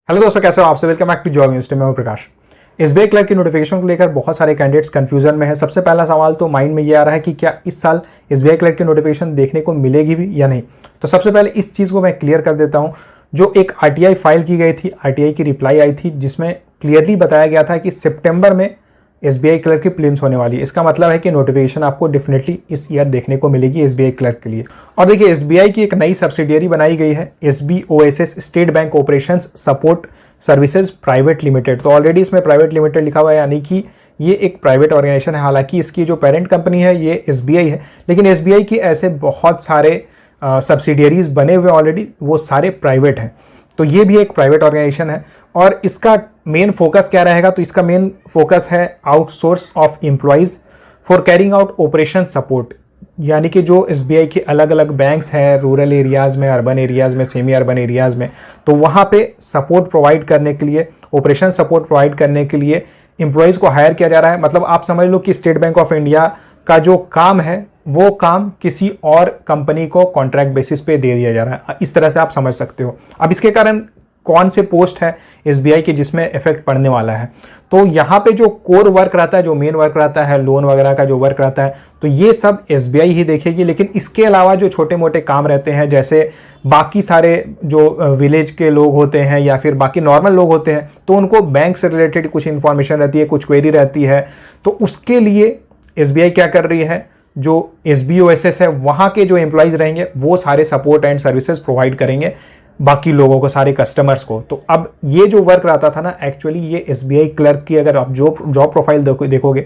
Hello दोस्तों, कैसे हो आप सब। Welcome back to job news. मैं हूं प्रकाश। एसबीआई क्लर्क की नोटिफिकेशन को लेकर बहुत सारे कैंडिडेट्स कंफ्यूजन में है। सबसे पहला सवाल तो माइंड में ये आ रहा है कि क्या इस साल एसबीआई क्लर्क की नोटिफिकेशन देखने को मिलेगी भी या नहीं। तो सबसे पहले इस चीज़ को मैं क्लियर कर देता हूं। जो एक आरटीआई फाइल की गई थी, आरटीआई की रिप्लाई आई थी जिसमें क्लियरली बताया गया था कि सितंबर में एसबीआई क्लर्क की प्रीलिम्स होने वाली है। इसका मतलब है कि नोटिफिकेशन आपको डेफिनेटली इस ईयर देखने को मिलेगी एसबीआई क्लर्क के लिए। और देखिए, एसबीआई की एक नई सब्सिडियरी बनाई गई है, SBOSS, state bank operations support services private limited. तो ऑलरेडी इसमें प्राइवेट लिमिटेड लिखा हुआ है, यानी कि ये एक प्राइवेट ऑर्गेनाइजेशन है। हालांकि इसकी जो पेरेंट कंपनी है ये एसबीआई है, लेकिन एसबीआई की ऐसे बहुत सारे सब्सिडियरीज बने हुए ऑलरेडी, वो सारे प्राइवेट हैं। तो ये भी एक प्राइवेट ऑर्गेनाइजेशन है। और इसका मेन फोकस क्या रहेगा, तो इसका मेन फोकस है outsource of employees for carrying out operation support. यानी कि जो एसबीआई के अलग अलग बैंक्स हैं, रूरल एरियाज़ में, अर्बन एरियाज़ में, सेमी अर्बन एरियाज़ में, तो वहाँ पे सपोर्ट प्रोवाइड करने के लिए, ऑपरेशन सपोर्ट प्रोवाइड करने के लिए एम्प्लॉयज़ को हायर किया जा रहा है। मतलब आप समझ लो कि स्टेट बैंक ऑफ इंडिया का जो काम है वो काम किसी और कंपनी को कॉन्ट्रैक्ट बेसिस पे दे दिया जा रहा है। इस तरह से आप समझ सकते हो। अब इसके कारण कौन से पोस्ट है एसबीआई के जिसमें इफेक्ट पड़ने वाला है, तो यहाँ पे जो कोर वर्क रहता है, जो मेन वर्क रहता है, लोन वगैरह का जो वर्क रहता है, तो ये सब एसबीआई ही देखेगी। लेकिन इसके अलावा जो छोटे मोटे काम रहते हैं, जैसे बाकी सारे जो विलेज के लोग होते हैं या फिर बाकी नॉर्मल लोग होते हैं, तो उनको बैंक से रिलेटेड कुछ इंफॉर्मेशन रहती है, कुछ क्वेरी रहती है, तो उसके लिए एसबीआई क्या कर रही है, जो एसबीओएसएस है वहाँ के जो एम्प्लॉयज़ रहेंगे वो सारे सपोर्ट एंड सर्विसेज प्रोवाइड करेंगे बाकी लोगों को, सारे कस्टमर्स को। तो अब ये जो वर्क रहता था ना, एक्चुअली ये एसबीआई क्लर्क की अगर आप जॉब प्रोफाइल देखोगे,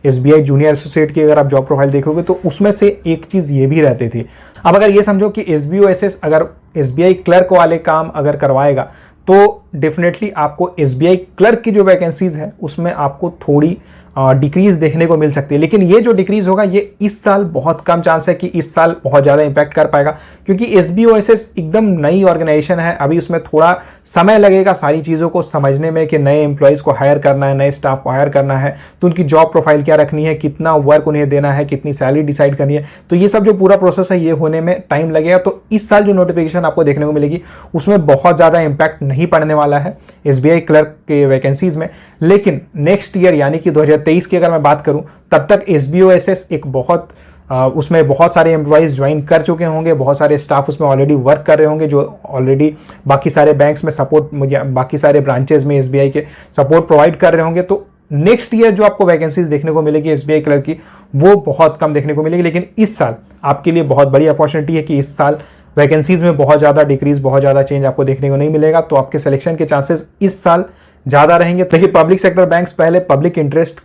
एसबीआई जूनियर एसोसिएट की अगर आप जॉब प्रोफाइल देखोगे, तो उसमें से एक चीज़ ये भी रहती थी। अब अगर ये समझो कि एसबीओएसएस अगर एसबीआई क्लर्क वाले काम अगर करवाएगा, तो डेफिनेटली आपको एसबीआई क्लर्क की जो वैकेंसीज है उसमें आपको थोड़ी डिक्रीज देखने को मिल सकती है। लेकिन ये जो डिक्रीज होगा ये इस साल बहुत कम चांस है कि इस साल बहुत ज़्यादा इंपैक्ट कर पाएगा, क्योंकि एसबीओएसएस एकदम नई ऑर्गेनाइजेशन है। अभी उसमें थोड़ा समय लगेगा सारी चीज़ों को समझने में कि नए एम्प्लॉयज़ को हायर करना है, नए स्टाफ को हायर करना है, तो उनकी जॉब प्रोफाइल क्या रखनी है, कितना वर्क उन्हें देना है, कितनी सैलरी डिसाइड करनी है। तो ये सब जो पूरा प्रोसेस है ये होने में टाइम लगेगा। तो इस साल जो नोटिफिकेशन आपको देखने को मिलेगी उसमें बहुत ज़्यादा इंपैक्ट नहीं पड़ने वाला है एसबीआई क्लर्क के वैकेंसीज में। लेकिन नेक्स्ट ईयर यानी कि 2023 की अगर मैं बात करूं, तब तक एसबीओएसएस एक बहुत उसमें बहुत सारे एम्प्लॉयज़ ज्वाइन कर चुके होंगे, बहुत सारे स्टाफ उसमें ऑलरेडी वर्क कर रहे होंगे, जो ऑलरेडी बाकी सारे बैंक्स में सपोर्ट, बाकी सारे ब्रांचेज में एसबीआई के सपोर्ट प्रोवाइड कर रहे होंगे। तो नेक्स्ट ईयर जो आपको वैकेंसीज देखने को मिलेगी एसबीआई क्लर्क की, वो बहुत कम देखने को मिलेगी। लेकिन इस साल आपके लिए बहुत बड़ी अपॉर्चुनिटी है कि इस साल वैकेंसीज में बहुत ज़्यादा डिक्रीज, बहुत ज़्यादा चेंज आपको देखने को नहीं मिलेगा। तो आपके सिलेक्शन के चांसेस इस साल ज़्यादा रहेंगे। देखिए, पब्लिक सेक्टर बैंक्स पहले पब्लिक इंटरेस्ट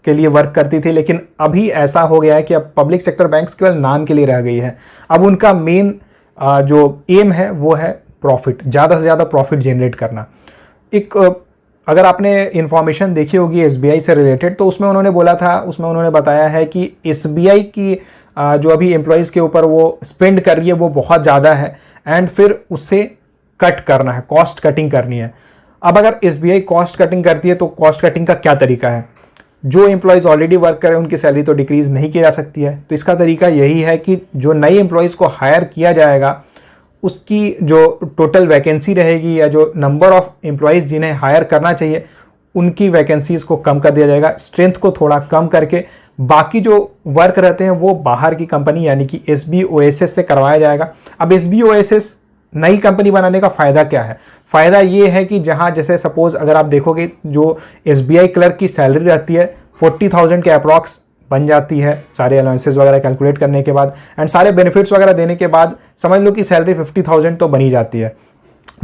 के लिए वर्क करती थी, लेकिन अभी ऐसा हो गया है कि अब पब्लिक सेक्टर बैंक्स केवल नाम के लिए रह गई है। अब उनका मेन जो एम है वो है प्रॉफिट, ज़्यादा से ज़्यादा प्रॉफिट जनरेट करना। एक अगर आपने इंफॉर्मेशन देखी होगी एसबीआई से रिलेटेड, तो उसमें उन्होंने बोला था, उसमें उन्होंने बताया है कि एसबीआई की जो अभी एम्प्लॉयज़ के ऊपर वो स्पेंड कर रही है वो बहुत ज़्यादा है, एंड फिर उससे कट करना है, कॉस्ट कटिंग करनी है। अब अगर एसबीआई कॉस्ट कटिंग करती है तो कॉस्ट कटिंग का क्या तरीका है? जो एम्प्लॉयज़ ऑलरेडी वर्क कर रहे हैं उनकी सैलरी तो डिक्रीज़ नहीं की जा सकती है, तो इसका तरीका यही है कि जो नए एम्प्लॉयज़ को हायर किया जाएगा उसकी जो टोटल वैकेंसी रहेगी, या जो नंबर ऑफ एम्प्लॉयज़ जिन्हें हायर करना चाहिए उनकी वैकेंसीज़ को कम कर दिया जाएगा, स्ट्रेंथ को थोड़ा कम करके बाकी जो वर्क रहते हैं वो बाहर की कंपनी यानी कि एसबीओएसएस से करवाया जाएगा। अब एसबीओएसएस नई कंपनी बनाने का फ़ायदा क्या है? फ़ायदा ये है कि जहाँ जैसे सपोज अगर आप देखोगे जो एसबीआई क्लर्क की सैलरी रहती है 40,000 के अप्रॉक्स बन जाती है, सारे अलाउंसेस वगैरह कैलकुलेट करने के बाद एंड सारे बेनिफिट्स वगैरह देने के बाद समझ लो कि सैलरी 50,000 तो बनी जाती है।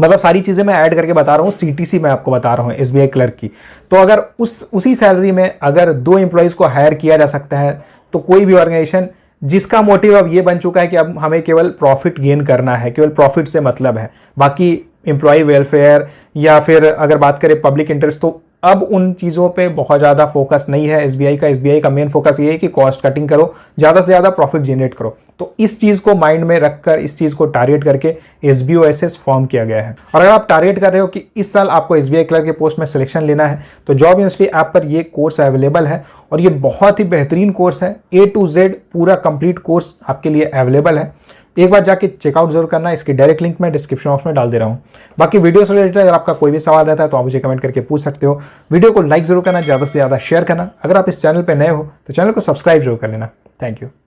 मतलब सारी चीज़ें मैं ऐड करके बता रहा हूँ, सीटीसी मैं आपको बता रहा हूँ एसबीआई क्लर्क की। तो अगर उसी सैलरी में अगर 2 एम्प्लॉयज़ को हायर किया जा सकता है, तो कोई भी ऑर्गेनाइजेशन जिसका मोटिव अब ये बन चुका है कि अब हमें केवल प्रॉफिट गेन करना है, केवल प्रॉफिट से मतलब है, बाकी एम्प्लॉय वेलफेयर या फिर अगर बात करें पब्लिक इंटरेस्ट, तो अब उन चीज़ों पे बहुत ज़्यादा फोकस नहीं है एसबीआई का। एसबीआई का मेन फोकस ये है कि कॉस्ट कटिंग करो, ज़्यादा से ज़्यादा प्रॉफिट जनरेट करो। तो इस चीज़ को माइंड में रखकर, इस चीज़ को टारगेट करके एसबीओएसएस फॉर्म किया गया है। और अगर आप टारगेट कर रहे हो कि इस साल आपको एसबीआई क्लर्क के पोस्ट में सिलेक्शन लेना है, तो जॉब यूनिवर्सिटी ऐप पर ये कोर्स अवेलेबल है और ये बहुत ही बेहतरीन कोर्स है। A to Z पूरा कंप्लीट कोर्स आपके लिए अवेलेबल है। एक बार जाके चेकआउट जरूर करना। इसकी डायरेक्ट लिंक मैं डिस्क्रिप्शन बॉक्स में डाल दे रहा हूँ। बाकी वीडियो से रिलेटेड अगर आपका कोई भी सवाल रहता है तो आप मुझे कमेंट करके पूछ सकते हो। वीडियो को लाइक जरूर करना, ज़्यादा से ज़्यादा शेयर करना। अगर आप इस चैनल पर नए हो तो चैनल को सब्सक्राइब जरूर कर लेना। Thank you.